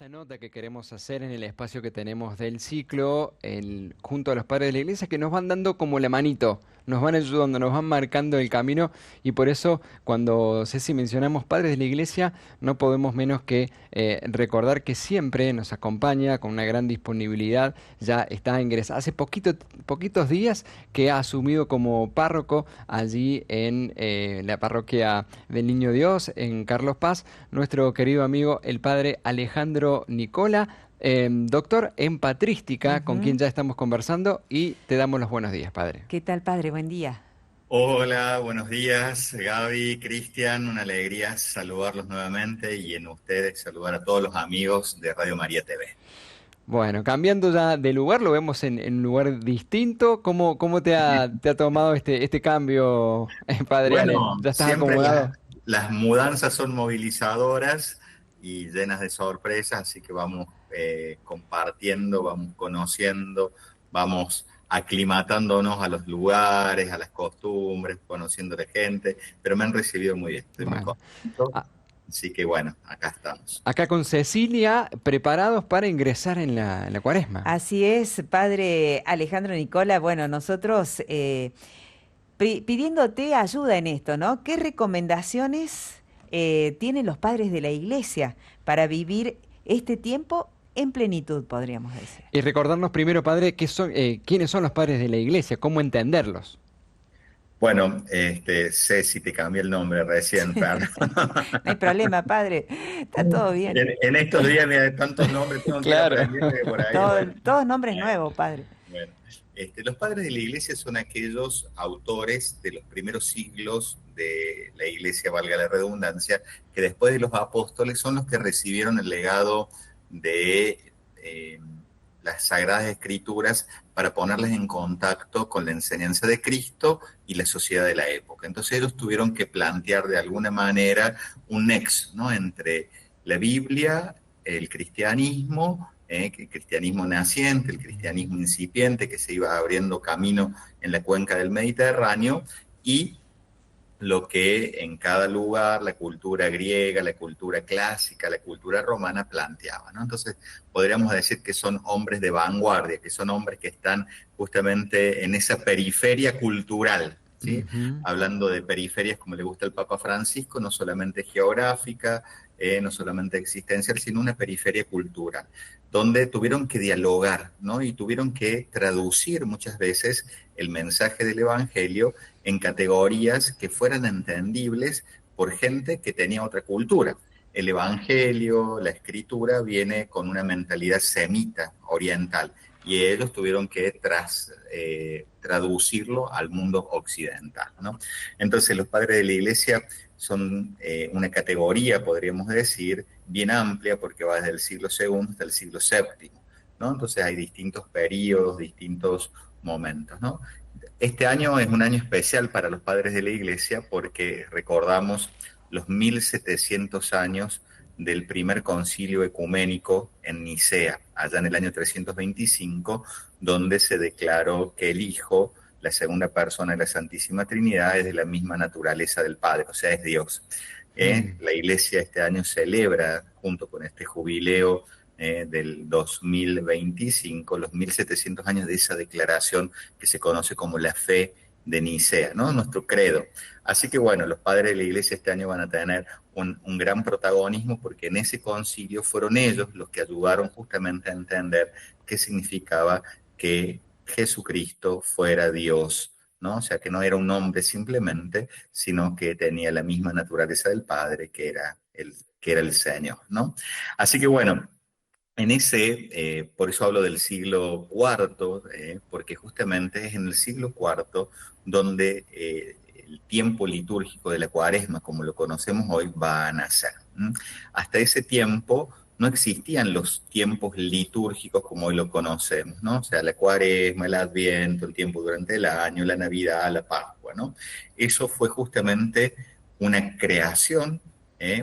Esta nota que queremos hacer en el espacio que tenemos del ciclo, junto a los padres de la iglesia, que nos van dando como la manito, nos van ayudando, nos van marcando el camino, y por eso cuando Ceci mencionamos padres de la iglesia, no podemos menos que recordar que siempre nos acompaña con una gran disponibilidad. Ya está ingresado hace poquitos días que ha asumido como párroco allí en la parroquia del Niño Dios en Carlos Paz, nuestro querido amigo el padre Alejandro Nicola, doctor en patrística, con Ujú. quien ya estamos conversando, y te damos los buenos días, padre. ¿Qué tal, padre? Buen día. Hola, buenos días, Gaby, Cristian, una alegría saludarlos nuevamente y en ustedes saludar a todos los amigos de Radio María TV. Bueno, cambiando ya de lugar, lo vemos en un lugar distinto. ¿Cómo te ha tomado este cambio, padre Ale? Bueno, ¿Ya estás siempre acomodado? las mudanzas son movilizadoras y llenas de sorpresas, así que vamos compartiendo, vamos conociendo, vamos aclimatándonos a los lugares, a las costumbres, conociendo a la gente, pero me han recibido muy bien, estoy muy Bueno. contento, A- así que bueno, acá estamos. Acá con Cecilia, preparados para ingresar en la cuaresma. Así es, padre Alejandro Nicola. Bueno, nosotros pidiéndote ayuda en esto, ¿no? ¿Qué recomendaciones tienen los padres de la iglesia para vivir este tiempo en plenitud, podríamos decir? Y recordarnos primero, padre, quiénes son los padres de la iglesia, cómo entenderlos. Bueno, Ceci, te cambié el nombre recién, perdón. No hay problema, padre. Está todo bien. En estos días de tantos nombres tengo que ir Claro. aprendiendo que por ahí, bueno. Todos nombres nuevos, padre. Bueno, los padres de la iglesia son aquellos autores de los primeros siglos de la iglesia, valga la redundancia, que después de los apóstoles son los que recibieron el legado de las Sagradas Escrituras para ponerles en contacto con la enseñanza de Cristo y la sociedad de la época. Entonces ellos tuvieron que plantear de alguna manera un nexo, ¿no?, entre la Biblia, el cristianismo naciente, el cristianismo incipiente que se iba abriendo camino en la cuenca del Mediterráneo, y lo que en cada lugar la cultura griega, la cultura clásica, la cultura romana planteaba, ¿no? Entonces, podríamos decir que son hombres de vanguardia, que son hombres que están justamente en esa periferia cultural, ¿sí? Ujú. Hablando de periferias como le gusta al Papa Francisco, no solamente geográfica, no solamente existencial, sino una periferia cultural, donde tuvieron que dialogar, ¿no? Y tuvieron que traducir muchas veces el mensaje del Evangelio en categorías que fueran entendibles por gente que tenía otra cultura. El Evangelio, la Escritura, viene con una mentalidad semita, oriental, y ellos tuvieron que traducirlo al mundo occidental, ¿no? Entonces los padres de la Iglesia son una categoría, podríamos decir, bien amplia, porque va desde el siglo segundo hasta el siglo séptimo, ¿no? Entonces hay distintos periodos, distintos momentos, ¿no? Este año es un año especial para los padres de la iglesia porque recordamos los 1700 años del primer concilio ecuménico en Nicea, allá en el año 325, donde se declaró que el Hijo, la segunda persona de la Santísima Trinidad, es de la misma naturaleza del Padre, o sea, es Dios. Mm. La iglesia este año celebra, junto con este jubileo del 2025, los 1700 años de esa declaración que se conoce como la fe de Nicea, ¿no? Nuestro credo. Así que bueno, los padres de la iglesia este año van a tener un gran protagonismo porque en ese concilio fueron ellos los que ayudaron justamente a entender qué significaba que Jesucristo fuera Dios, ¿no? O sea, que no era un hombre simplemente, sino que tenía la misma naturaleza del Padre, que era el Señor, ¿no? Así que bueno, por eso hablo del siglo cuarto, porque justamente es en el siglo cuarto donde el tiempo litúrgico de la cuaresma, como lo conocemos hoy, va a nacer. ¿M? Hasta ese tiempo no existían los tiempos litúrgicos como hoy lo conocemos, ¿no? O sea, la cuaresma, el adviento, el tiempo durante el año, la Navidad, la Pascua, ¿no? Eso fue justamente una creación,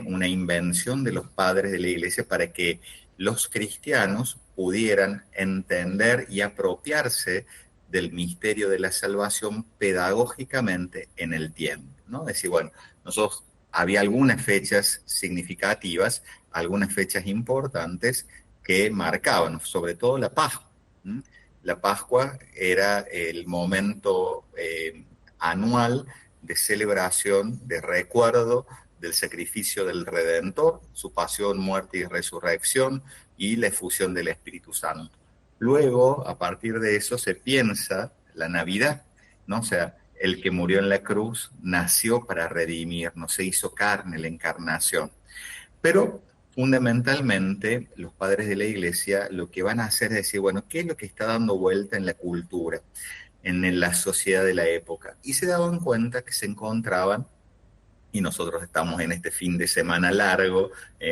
una invención de los padres de la iglesia para que los cristianos pudieran entender y apropiarse del misterio de la salvación pedagógicamente en el tiempo, ¿no? Es decir, bueno, nosotros había algunas fechas significativas, algunas fechas importantes que marcaban, sobre todo la Pascua. ¿Mm? La Pascua era el momento anual de celebración, de recuerdo del sacrificio del Redentor, su pasión, muerte y resurrección, y la efusión del Espíritu Santo. Luego, a partir de eso, se piensa la Navidad, ¿no? O sea, el que murió en la cruz nació para redimirnos, se hizo carne, la encarnación. Pero fundamentalmente los padres de la iglesia lo que van a hacer es decir, bueno, ¿qué es lo que está dando vuelta en la cultura, en la sociedad de la época? Y se daban cuenta que se encontraban, y nosotros estamos en este fin de semana largo,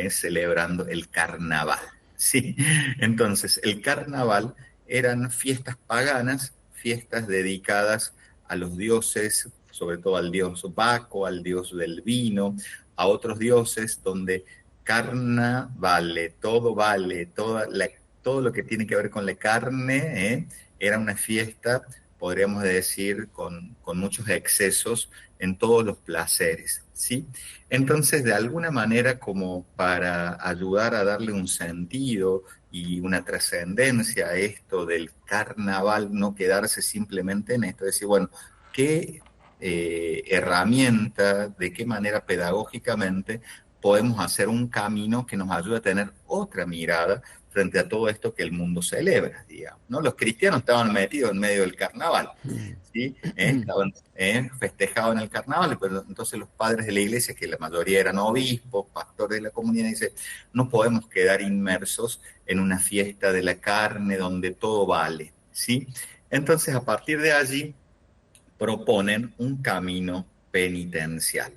celebrando el carnaval, ¿sí? Entonces, el carnaval eran fiestas paganas, fiestas dedicadas a los dioses, sobre todo al dios Baco, al dios del vino, a otros dioses, donde carna vale, todo lo que tiene que ver con la carne, era una fiesta, podríamos decir, con muchos excesos en todos los placeres, ¿sí? Entonces, de alguna manera, como para ayudar a darle un sentido y una trascendencia a esto del carnaval, no quedarse simplemente en esto, decir, bueno, ¿qué herramienta, de qué manera pedagógicamente podemos hacer un camino que nos ayude a tener otra mirada frente a todo esto que el mundo celebra, digamos, ¿no? Los cristianos estaban metidos en medio del carnaval, ¿sí? Estaban festejaban el carnaval, pero entonces los padres de la iglesia, que la mayoría eran obispos, pastores de la comunidad, dicen, no podemos quedar inmersos en una fiesta de la carne donde todo vale, ¿sí? Entonces, a partir de allí, proponen un camino penitencial,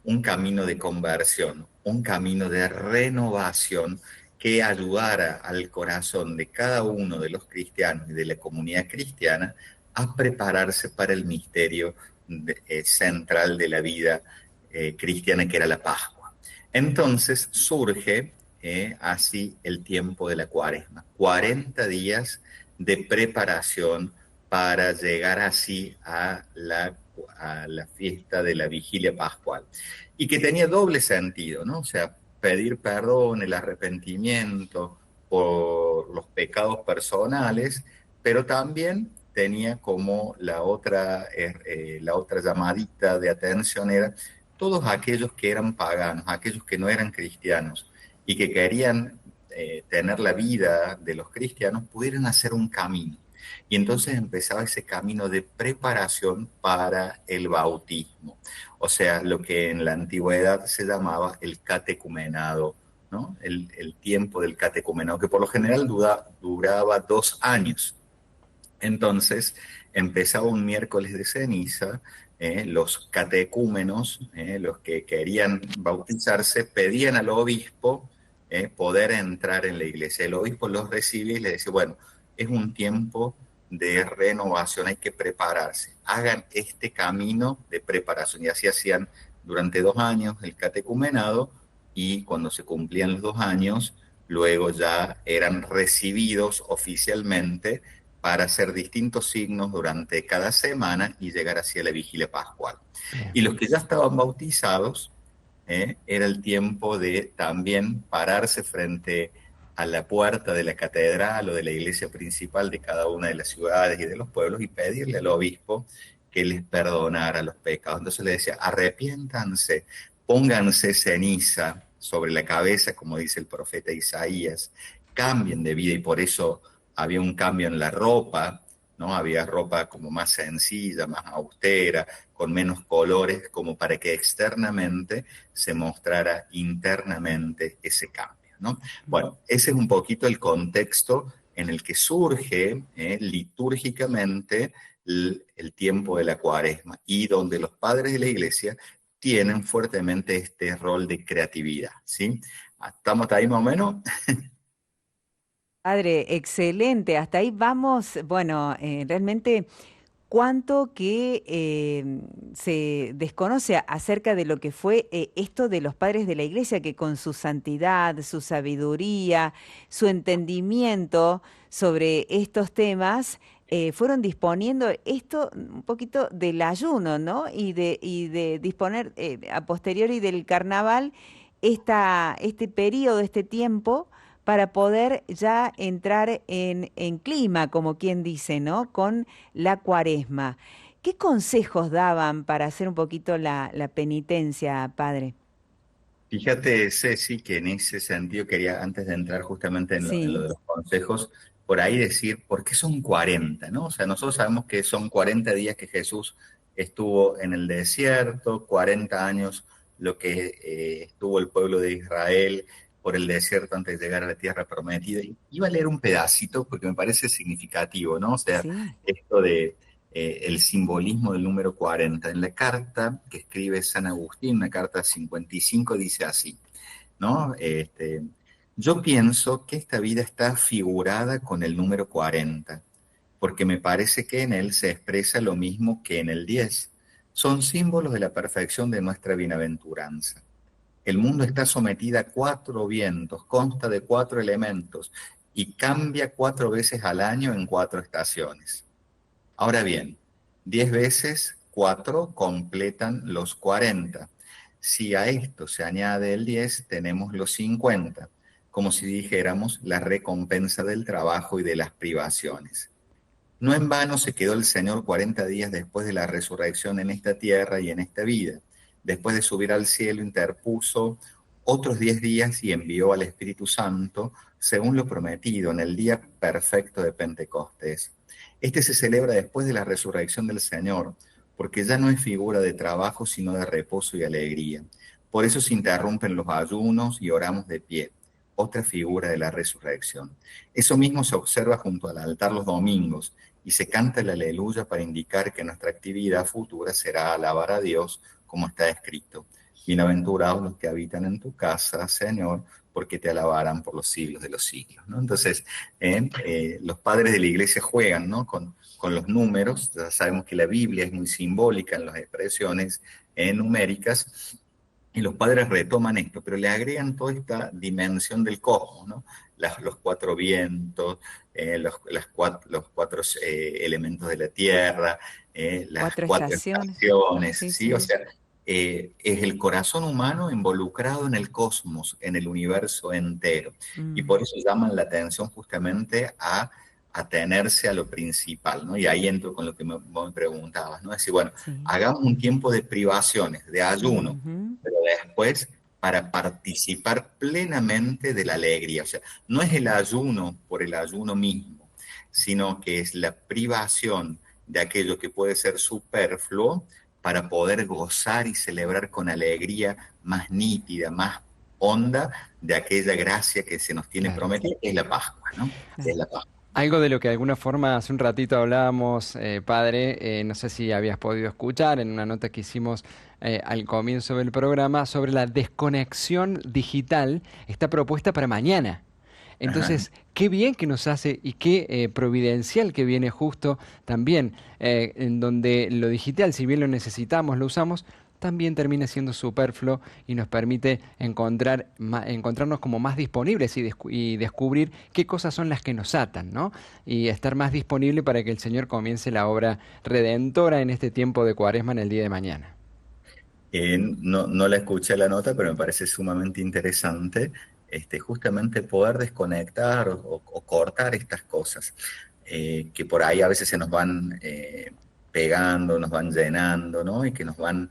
un camino de conversión, un camino de renovación que ayudara al corazón de cada uno de los cristianos y de la comunidad cristiana a prepararse para el misterio central de la vida cristiana, que era la Pascua. Entonces surge así el tiempo de la Cuaresma, 40 días de preparación para llegar así a la fiesta de la vigilia pascual. Y que tenía doble sentido, ¿no? O sea, pedir perdón, el arrepentimiento por los pecados personales, pero también tenía como la otra llamadita de atención era todos aquellos que eran paganos, aquellos que no eran cristianos y que querían tener la vida de los cristianos, pudieran hacer un camino. Y entonces empezaba ese camino de preparación para el bautismo, o sea, lo que en la antigüedad se llamaba el catecumenado, ¿no? El tiempo del catecumenado, que por lo general duraba 2 años. Entonces empezaba un miércoles de ceniza, los catecúmenos, los que querían bautizarse, pedían al obispo poder entrar en la iglesia. El obispo los recibía y les decía, bueno, es un tiempo de renovación, hay que prepararse, hagan este camino de preparación. Y así hacían durante 2 años el catecumenado, y cuando se cumplían los 2 años, luego ya eran recibidos oficialmente para hacer distintos signos durante cada semana y llegar hacia la vigilia pascual. Bien. Y los que ya estaban bautizados, era el tiempo de también pararse frente a la puerta de la catedral o de la iglesia principal de cada una de las ciudades y de los pueblos y pedirle al obispo que les perdonara los pecados. Entonces le decía, arrepiéntanse, pónganse ceniza sobre la cabeza, como dice el profeta Isaías, cambien de vida. Y por eso había un cambio en la ropa, ¿no? Había ropa como más sencilla, más austera, con menos colores, como para que externamente se mostrara internamente ese cambio, ¿no? Bueno, ese es un poquito el contexto en el que surge litúrgicamente el tiempo de la Cuaresma, y donde los padres de la iglesia tienen fuertemente este rol de creatividad, ¿sí? ¿Estamos ahí más o menos? Padre, excelente. Hasta ahí vamos. Bueno, realmente cuánto que se desconoce acerca de lo que fue esto de los padres de la iglesia, que con su santidad, su sabiduría, su entendimiento sobre estos temas, fueron disponiendo esto un poquito del ayuno, ¿no? Y de disponer a posteriori del carnaval. este periodo, este tiempo, para poder ya entrar en clima, como quien dice, ¿no? Con la cuaresma. ¿Qué consejos daban para hacer un poquito la penitencia, padre? Fíjate, Ceci, que en ese sentido quería, antes de entrar justamente en lo Sí, de los consejos, por ahí decir, ¿por qué son 40, no? O sea, nosotros sabemos que son 40 días que Jesús estuvo en el desierto, 40 años lo que estuvo el pueblo de Israel por el desierto antes de llegar a la tierra prometida. Y iba a leer un pedacito porque me parece significativo, ¿no? O sea, sí. esto de el simbolismo del número 40. En la carta que escribe San Agustín, una carta 55, dice así, ¿no? Yo pienso que esta vida está figurada con el número 40, porque me parece que en él se expresa lo mismo que en el 10. Son símbolos de la perfección de nuestra bienaventuranza. El mundo está sometido a 4 vientos, consta de 4 elementos y cambia 4 veces al año en 4 estaciones. Ahora bien, 10 veces 4 completan los 40. Si a esto se añade el 10, tenemos los 50, como si dijéramos la recompensa del trabajo y de las privaciones. No en vano se quedó el Señor 40 días después de la resurrección en esta tierra y en esta vida. Después de subir al cielo, interpuso otros 10 días y envió al Espíritu Santo, según lo prometido, en el día perfecto de Pentecostés. Este se celebra después de la resurrección del Señor, porque ya no es figura de trabajo, sino de reposo y alegría. Por eso se interrumpen los ayunos y oramos de pie, otra figura de la resurrección. Eso mismo se observa junto al altar los domingos, y se canta el aleluya para indicar que nuestra actividad futura será alabar a Dios, como está escrito. Bienaventurados los que habitan en tu casa, Señor, porque te alabarán por los siglos de los siglos, ¿no? Entonces, los padres de la iglesia juegan, ¿no? Con los números. Ya sabemos que la Biblia es muy simbólica en las expresiones numéricas, y los padres retoman esto, pero le agregan toda esta dimensión del cosmos, ¿no? Los 4 vientos, los cuatro elementos de la tierra, las Cuatro cuatro estaciones. estaciones, Sí, ¿sí? O sí. sea, es el corazón humano involucrado en el cosmos, en el universo entero. Y Mm, por eso llaman la atención justamente a atenerse a lo principal, ¿no? Y ahí entro con lo que vos me preguntabas, ¿no? Es decir, bueno, sí. hagamos un tiempo de privaciones, de ayuno, Ujú. pero después para participar plenamente de la alegría. O sea, no es el ayuno por el ayuno mismo, sino que es la privación de aquello que puede ser superfluo para poder gozar y celebrar con alegría más nítida, más honda de aquella gracia que se nos tiene Claro. prometida, que es la Pascua, ¿no? Es Claro. la Pascua. Algo de lo que de alguna forma hace un ratito hablábamos, padre, no sé si habías podido escuchar en una nota que hicimos al comienzo del programa sobre la desconexión digital, está propuesta para mañana. Ajá. Entonces, qué bien que nos hace y qué providencial que viene justo también, en donde lo digital, si bien lo necesitamos, lo usamos, también termina siendo superfluo y nos permite encontrarnos como más disponibles y descubrir qué cosas son las que nos atan, ¿no? Y estar más disponible para que el Señor comience la obra redentora en este tiempo de Cuaresma en el día de mañana. No la escuché la nota, pero me parece sumamente interesante justamente poder desconectar o cortar estas cosas que por ahí a veces se nos van pegando, nos van llenando, ¿no? Y que nos van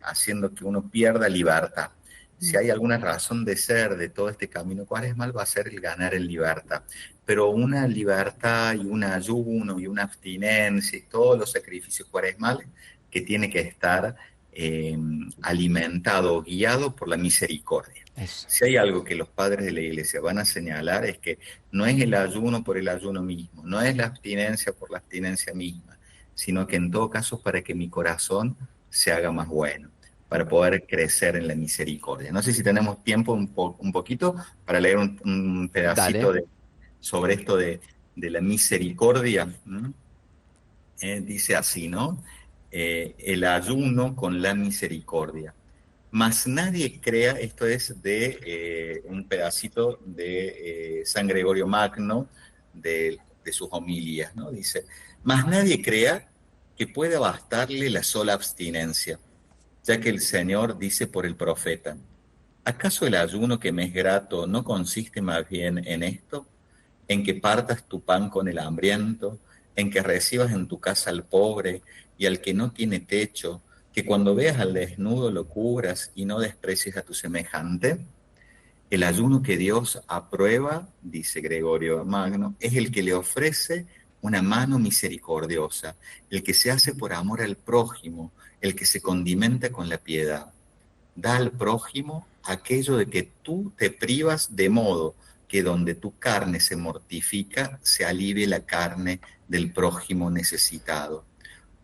haciendo que uno pierda libertad. Si Mm, hay alguna razón de ser de todo este camino cuaresmal, va a ser el ganar en libertad. Pero una libertad y un ayuno y una abstinencia y todos los sacrificios cuaresmales que tiene que estar eh, alimentado, guiado por la misericordia. Eso. Si hay algo que los padres de la iglesia van a señalar es que no es el ayuno por el ayuno mismo, no es la abstinencia por la abstinencia misma, sino que en todo caso para que mi corazón se haga más bueno, para poder crecer en la misericordia. No sé si tenemos tiempo un poquito para leer un pedacito Dale. sobre esto de la misericordia. Dice así, ¿no? El ayuno con la misericordia. Mas nadie crea, esto es de un pedacito de San Gregorio Magno, de sus homilías, ¿no? Dice, mas nadie crea que pueda bastarle la sola abstinencia, ya que el Señor dice por el profeta, ¿Acaso el ayuno que me es grato no consiste más bien en esto? En que partas tu pan con el hambriento, en que recibas en tu casa al pobre y al que no tiene techo, que cuando veas al desnudo lo cubras y no desprecies a tu semejante. El ayuno que Dios aprueba, dice Gregorio Magno, es el que le ofrece una mano misericordiosa, el que se hace por amor al prójimo, el que se condimenta con la piedad. Da al prójimo aquello de que tú te privas, de modo que donde tu carne se mortifica, se alivie la carne del prójimo necesitado.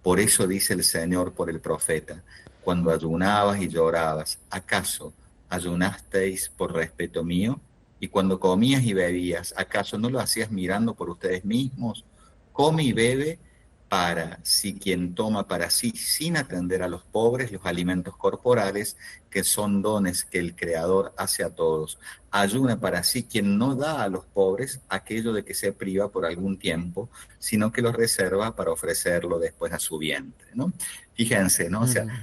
Por eso dice el Señor por el profeta: cuando ayunabas y llorabas, ¿acaso ayunasteis por respeto mío? Y cuando comías y bebías, ¿acaso no lo hacías mirando por ustedes mismos? Come y bebe para, si quien toma para sí, sin atender a los pobres, los alimentos corporales, que son dones que el Creador hace a todos. Ayuna para sí quien no da a los pobres aquello de que se priva por algún tiempo, sino que lo reserva para ofrecerlo después a su vientre, ¿no? Fíjense, ¿no? O sea, Ujú.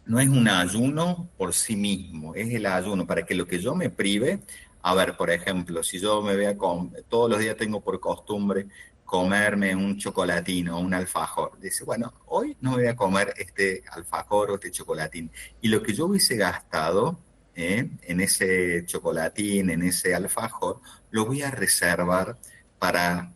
no es un ayuno por sí mismo, es el ayuno para que lo que yo me prive, a ver, por ejemplo, si yo me vea con, todos los días tengo por costumbre comerme un chocolatín o un alfajor, dice, bueno, hoy no voy a comer este alfajor o este chocolatín, y lo que yo hubiese gastado en ese chocolatín, en ese alfajor, lo voy a reservar para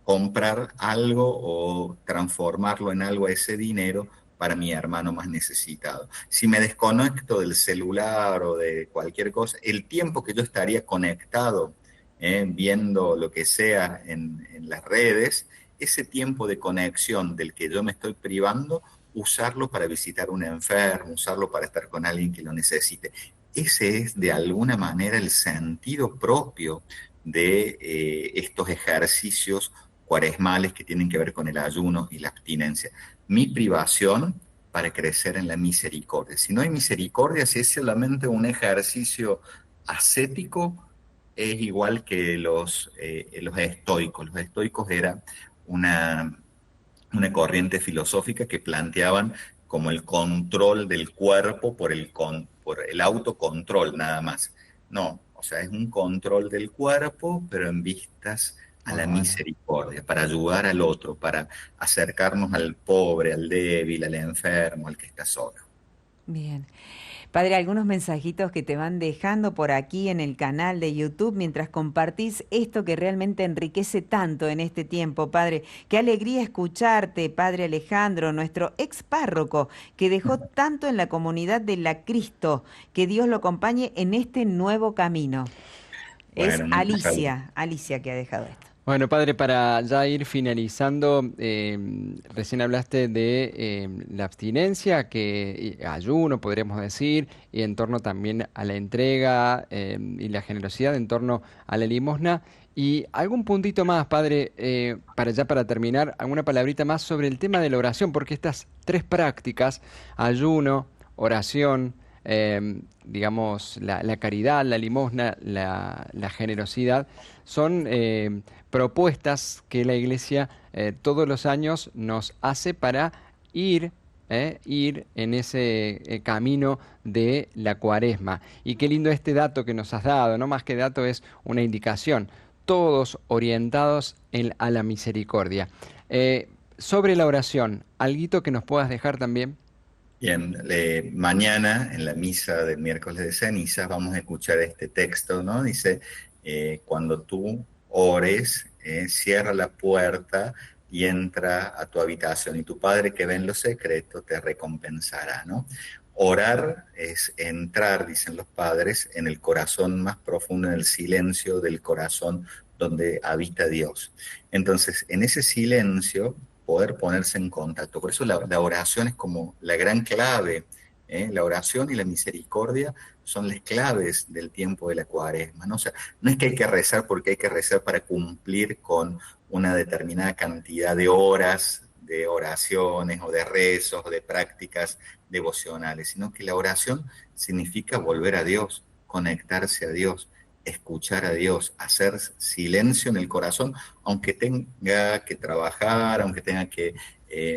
comprar algo o transformarlo en algo, ese dinero, para mi hermano más necesitado. Si me desconecto del celular o de cualquier cosa, el tiempo que yo estaría conectado, viendo lo que sea en las redes, ese tiempo de conexión del que yo me estoy privando, usarlo para visitar a un enfermo, usarlo para estar con alguien que lo necesite. Ese es de alguna manera el sentido propio de estos ejercicios cuaresmales que tienen que ver con el ayuno y la abstinencia. Mi privación para crecer en la misericordia. Si no hay misericordia, si es solamente un ejercicio ascético, es igual que los estoicos. Los estoicos era una, una corriente filosófica que planteaban como el control del cuerpo por el autocontrol nada más. No, o sea, es un control del cuerpo, pero en vistas a Muy la bueno. misericordia, para ayudar al otro, para acercarnos al pobre, al débil, al enfermo, al que está solo. Bien. Padre, algunos mensajitos que te van dejando por aquí en el canal de YouTube mientras compartís esto que realmente enriquece tanto en este tiempo, Padre. Qué alegría escucharte, Padre Alejandro, nuestro ex párroco, que dejó tanto en la comunidad de la Cristo. Que Dios lo acompañe en este nuevo camino. Es Bueno, muchas gracias. Alicia que ha dejado esto. Bueno, padre, para ya ir finalizando, recién hablaste de la abstinencia, ayuno, podríamos decir, y en torno también a la entrega y la generosidad en torno a la limosna. Y algún puntito más, padre, para terminar, alguna palabrita más sobre el tema de la oración, porque estas tres prácticas, ayuno, oración, digamos, la caridad, la limosna, la generosidad, son propuestas que la Iglesia todos los años nos hace para ir en ese camino de la Cuaresma. Y qué lindo este dato que nos has dado, no más que dato es una indicación, todos orientados a la misericordia. Sobre la oración, ¿alguito que nos puedas dejar también? Bien, mañana en la misa del miércoles de cenizas vamos a escuchar este texto, ¿no? Dice, cuando tú ores, cierra la puerta y entra a tu habitación y tu Padre que ve en lo secreto te recompensará, ¿no? Orar es entrar, dicen los padres, en el corazón más profundo, en el silencio del corazón donde habita Dios. Entonces, en ese silencio poder ponerse en contacto. Por eso la oración es como la gran clave. La oración y la misericordia son las claves del tiempo de la Cuaresma, ¿no? O sea, no es que hay que rezar porque hay que rezar para cumplir con una determinada cantidad de horas de oraciones o de rezos o de prácticas devocionales, sino que la oración significa volver a Dios, conectarse a Dios, escuchar a Dios, hacer silencio en el corazón, aunque tenga que trabajar, aunque tenga que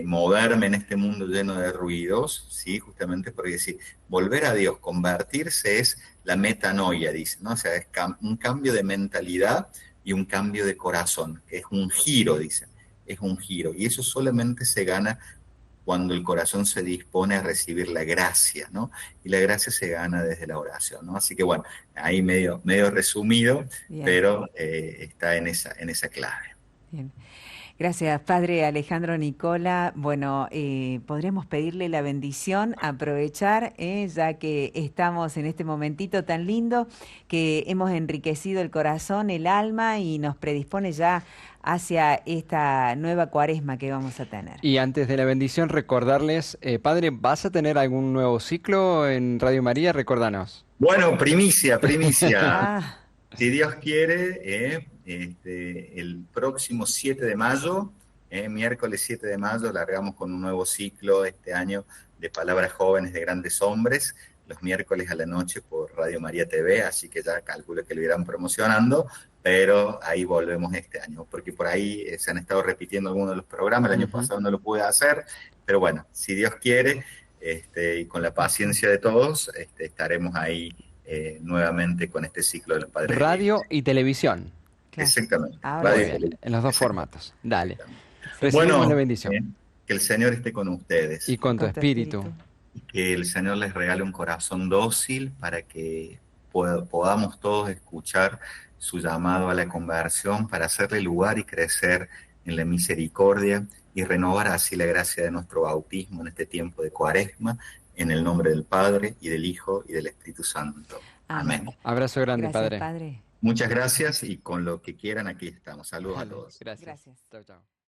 moverme en este mundo lleno de ruidos, ¿sí? Justamente porque decir, volver a Dios, convertirse es la metanoia, dice, ¿no? O sea, es un cambio de mentalidad y un cambio de corazón, es un giro, dice, es un giro, y eso solamente se gana cuando el corazón se dispone a recibir la gracia, ¿no? Y la gracia se gana desde la oración, ¿no? Así que bueno, ahí medio resumido, Bien, pero está en esa clave. bien. Gracias, Padre Alejandro Nicola. Bueno, podríamos pedirle la bendición, aprovechar, ya que estamos en este momentito tan lindo, que hemos enriquecido el corazón, el alma y nos predispone ya hacia esta nueva cuaresma que vamos a tener. Y antes de la bendición, recordarles, Padre, ¿vas a tener algún nuevo ciclo en Radio María? Recordanos. Bueno, primicia. Ah, Si Dios quiere, el próximo 7 de mayo, miércoles 7 de mayo, largamos con un nuevo ciclo este año de Palabras Jóvenes de Grandes Hombres, los miércoles a la noche por Radio María TV, así que ya calculo que lo irán promocionando, pero ahí volvemos este año, porque por ahí se han estado repitiendo algunos de los programas, el año pasado no lo pude hacer, pero bueno, si Dios quiere, y con la paciencia de todos, estaremos ahí nuevamente con este ciclo de los padres. Radio y televisión. claro. Exactamente. Ahora Muy sí. bien, en los dos formatos. Dale. Exactamente. Recibimos Bueno, la bendición. que el Señor esté con ustedes. Y con tu Con tu espíritu. espíritu. Y que el Señor les regale un corazón dócil para que podamos todos escuchar su llamado a la conversión, para hacerle lugar y crecer en la misericordia y renovar así la gracia de nuestro bautismo en este tiempo de Cuaresma, en el nombre del Padre y del Hijo y del Espíritu Santo. Amén. Abrazo grande, Gracias, Padre. Padre. Muchas gracias y con lo que quieran aquí estamos. Saludos a Dale, todos. gracias. Gracias. Chau, chau.